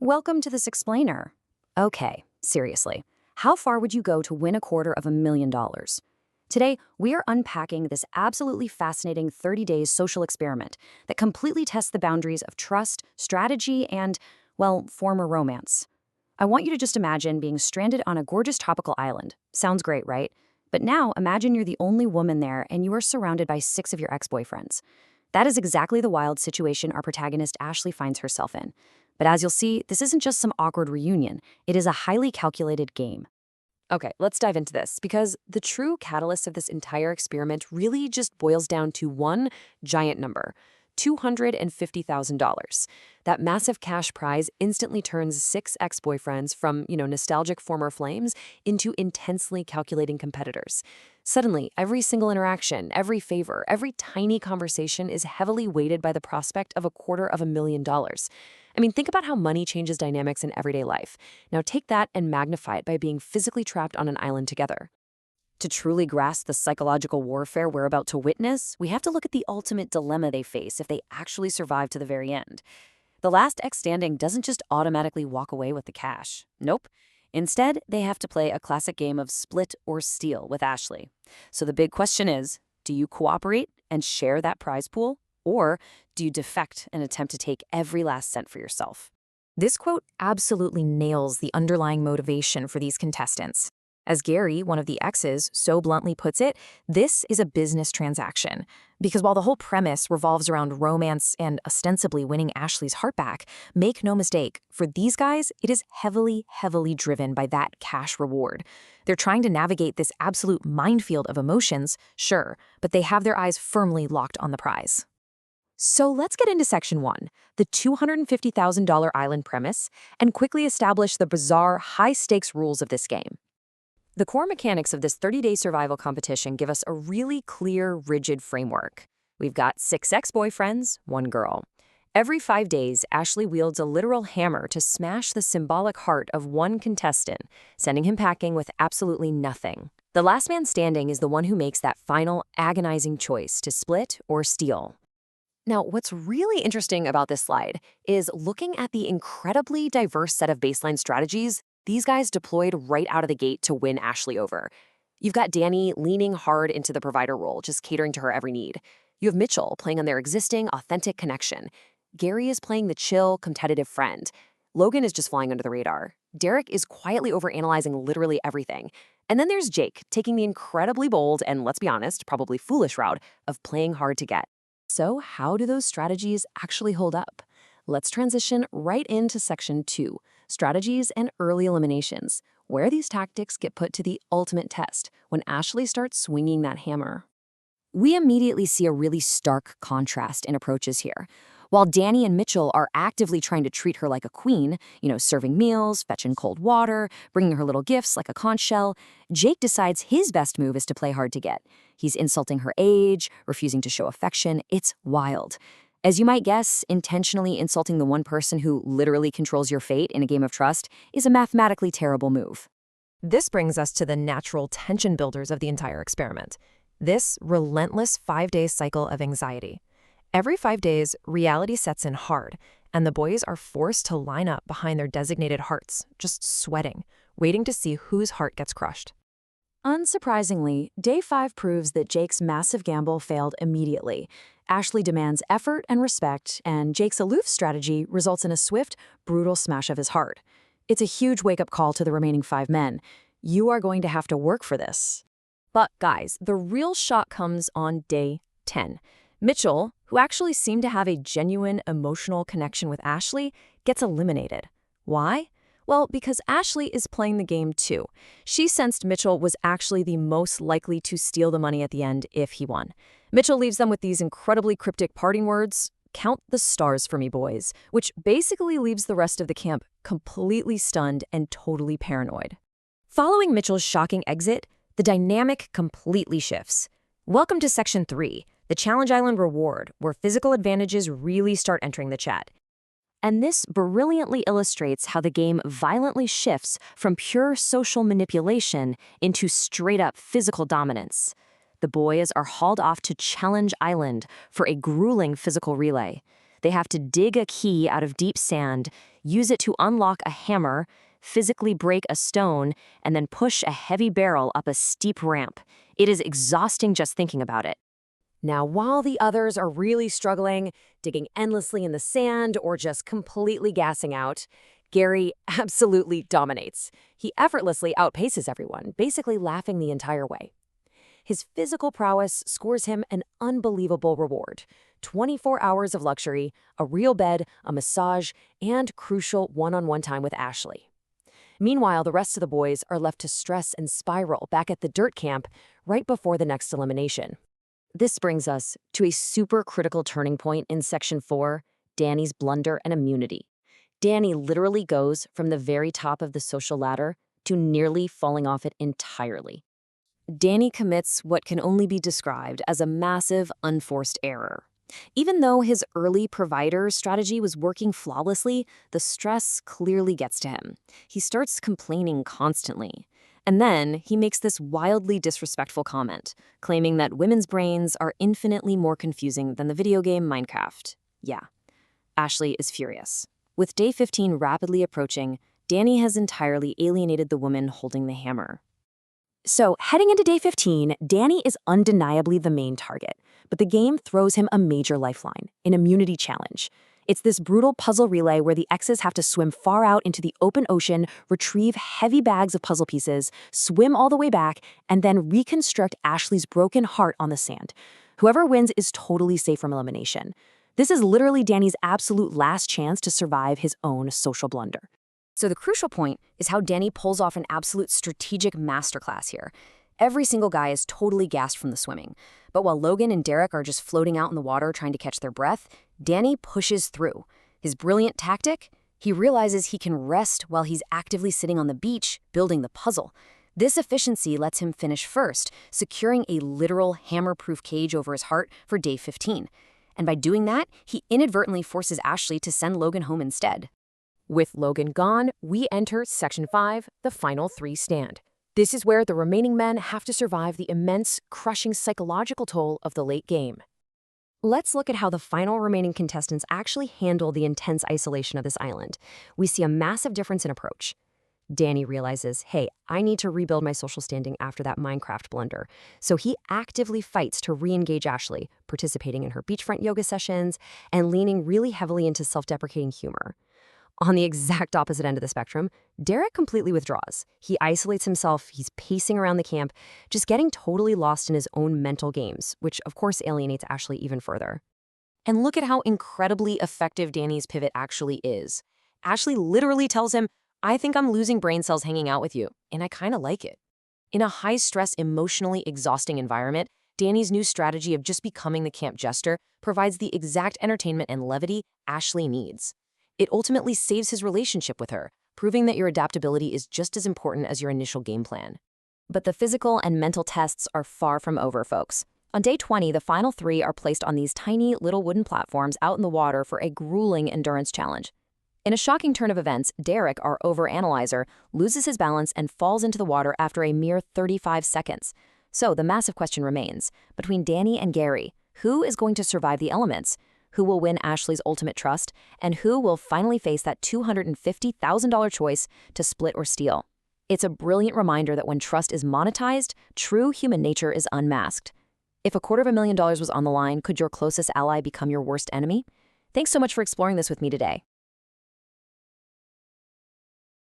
Welcome to this explainer. Okay, seriously, how far would you go to win $250,000? Today, we are unpacking this absolutely fascinating 30 days social experiment that completely tests the boundaries of trust, strategy, and, well, former romance. I want you to just imagine being stranded on a gorgeous tropical island. Sounds great, right? But now imagine you're the only woman there and you are surrounded by 6 of your ex-boyfriends. That is exactly the wild situation our protagonist Ashley finds herself in. But as you'll see, this isn't just some awkward reunion. It is a highly calculated game. Okay, let's dive into this, because the true catalyst of this entire experiment really just boils down to one giant number: $250,000. That massive cash prize instantly turns 6 ex-boyfriends from, nostalgic former flames into intensely calculating competitors. Suddenly, every single interaction, every favor, every tiny conversation is heavily weighted by the prospect of $250,000. I mean, think about how money changes dynamics in everyday life. Now take that and magnify it by being physically trapped on an island together. To truly grasp the psychological warfare we're about to witness, we have to look at the ultimate dilemma they face if they actually survive to the very end. The last ex standing doesn't just automatically walk away with the cash. Nope. Instead, they have to play a classic game of split or steal with Ashley. So the big question is, do you cooperate and share that prize pool? Or do you defect and attempt to take every last cent for yourself? This quote absolutely nails the underlying motivation for these contestants. As Gary, one of the exes, so bluntly puts it, this is a business transaction. Because while the whole premise revolves around romance and ostensibly winning Ashley's heart back, make no mistake, for these guys, it is heavily, heavily driven by that cash reward. They're trying to navigate this absolute minefield of emotions, sure, but they have their eyes firmly locked on the prize. So let's get into Section 1, the $250,000 island premise, and quickly establish the bizarre, high-stakes rules of this game. The core mechanics of this 30-day survival competition give us a really clear, rigid framework. We've got 6 ex-boyfriends, 1 girl. Every 5 days, Ashley wields a literal hammer to smash the symbolic heart of one contestant, sending him packing with absolutely nothing. The last man standing is the one who makes that final, agonizing choice to split or steal. Now, what's really interesting about this slide is looking at the incredibly diverse set of baseline strategies these guys deployed right out of the gate to win Ashley over. You've got Danny leaning hard into the provider role, just catering to her every need. You have Mitchell playing on their existing, authentic connection. Gary is playing the chill, competitive friend. Logan is just flying under the radar. Derek is quietly overanalyzing literally everything. And then there's Jake, taking the incredibly bold and, let's be honest, probably foolish route of playing hard to get. So how do those strategies actually hold up? Let's transition right into Section 2, Strategies and Early Eliminations, where these tactics get put to the ultimate test when Ashley starts swinging that hammer. We immediately see a really stark contrast in approaches here. While Danny and Mitchell are actively trying to treat her like a queen, serving meals, fetching cold water, bringing her little gifts like a conch shell, Jake decides his best move is to play hard to get. He's insulting her age, refusing to show affection. It's wild. As you might guess, intentionally insulting the one person who literally controls your fate in a game of trust is a mathematically terrible move. This brings us to the natural tension builders of the entire experiment. This relentless 5-day cycle of anxiety. Every 5 days, reality sets in hard, and the boys are forced to line up behind their designated hearts, just sweating, waiting to see whose heart gets crushed. Unsurprisingly, Day 5 proves that Jake's massive gamble failed immediately. Ashley demands effort and respect, and Jake's aloof strategy results in a swift, brutal smash of his heart. It's a huge wake-up call to the remaining 5 men. You are going to have to work for this. But guys, the real shock comes on Day 10. Mitchell, who actually seemed to have a genuine emotional connection with Ashley, gets eliminated. Why? Well, because Ashley is playing the game too. She sensed Mitchell was actually the most likely to steal the money at the end if he won. Mitchell leaves them with these incredibly cryptic parting words, "Count the stars for me, boys," which basically leaves the rest of the camp completely stunned and totally paranoid. Following Mitchell's shocking exit, the dynamic completely shifts. Welcome to Section 3, the Challenge Island Reward, where physical advantages really start entering the chat. And this brilliantly illustrates how the game violently shifts from pure social manipulation into straight-up physical dominance. The boys are hauled off to Challenge Island for a grueling physical relay. They have to dig a key out of deep sand, use it to unlock a hammer, physically break a stone, and then push a heavy barrel up a steep ramp. It is exhausting just thinking about it. Now, while the others are really struggling, digging endlessly in the sand or just completely gassing out, Gary absolutely dominates. He effortlessly outpaces everyone, basically laughing the entire way. His physical prowess scores him an unbelievable reward: 24 hours of luxury, a real bed, a massage, and crucial one-on-one time with Ashley. Meanwhile, the rest of the boys are left to stress and spiral back at the dirt camp right before the next elimination. This brings us to a super critical turning point in Section 4, Danny's blunder and immunity. Danny literally goes from the very top of the social ladder to nearly falling off it entirely. Danny commits what can only be described as a massive, unforced error. Even though his early provider strategy was working flawlessly, the stress clearly gets to him. He starts complaining constantly. And then he makes this wildly disrespectful comment, claiming that women's brains are infinitely more confusing than the video game Minecraft. Yeah, Ashley is furious. With day 15 rapidly approaching, Danny has entirely alienated the woman holding the hammer. So, heading into day 15, Danny is undeniably the main target, but the game throws him a major lifeline, an immunity challenge. It's this brutal puzzle relay where the X's have to swim far out into the open ocean, retrieve heavy bags of puzzle pieces, swim all the way back, and then reconstruct Ashley's broken heart on the sand. Whoever wins is totally safe from elimination. This is literally Danny's absolute last chance to survive his own social blunder. So the crucial point is how Danny pulls off an absolute strategic masterclass here. Every single guy is totally gassed from the swimming. But while Logan and Derek are just floating out in the water trying to catch their breath, Danny pushes through. His brilliant tactic? He realizes he can rest while he's actively sitting on the beach, building the puzzle. This efficiency lets him finish first, securing a literal hammer-proof cage over his heart for day 15. And by doing that, he inadvertently forces Ashley to send Logan home instead. With Logan gone, we enter Section 5, the final 3 stand. This is where the remaining men have to survive the immense, crushing psychological toll of the late game. Let's look at how the final remaining contestants actually handle the intense isolation of this island. We see a massive difference in approach. Danny realizes, hey, I need to rebuild my social standing after that Minecraft blunder. So he actively fights to re-engage Ashley, participating in her beachfront yoga sessions and leaning really heavily into self-deprecating humor. On the exact opposite end of the spectrum, Derek completely withdraws. He isolates himself, he's pacing around the camp, just getting totally lost in his own mental games, which of course alienates Ashley even further. And look at how incredibly effective Danny's pivot actually is. Ashley literally tells him, I think I'm losing brain cells hanging out with you, and I kind of like it. In a high-stress, emotionally exhausting environment, Danny's new strategy of just becoming the camp jester provides the exact entertainment and levity Ashley needs. It ultimately saves his relationship with her, proving that your adaptability is just as important as your initial game plan. But the physical and mental tests are far from over, folks. On day 20, the final 3 are placed on these tiny little wooden platforms out in the water for a grueling endurance challenge. In a shocking turn of events, Derek, our overanalyzer, loses his balance and falls into the water after a mere 35 seconds. So the massive question remains, between Danny and Gary, who is going to survive the elements? Who will win Ashley's ultimate trust, and who will finally face that $250,000 choice to split or steal? It's a brilliant reminder that when trust is monetized, true human nature is unmasked. If $250,000 was on the line, could your closest ally become your worst enemy? Thanks so much for exploring this with me today.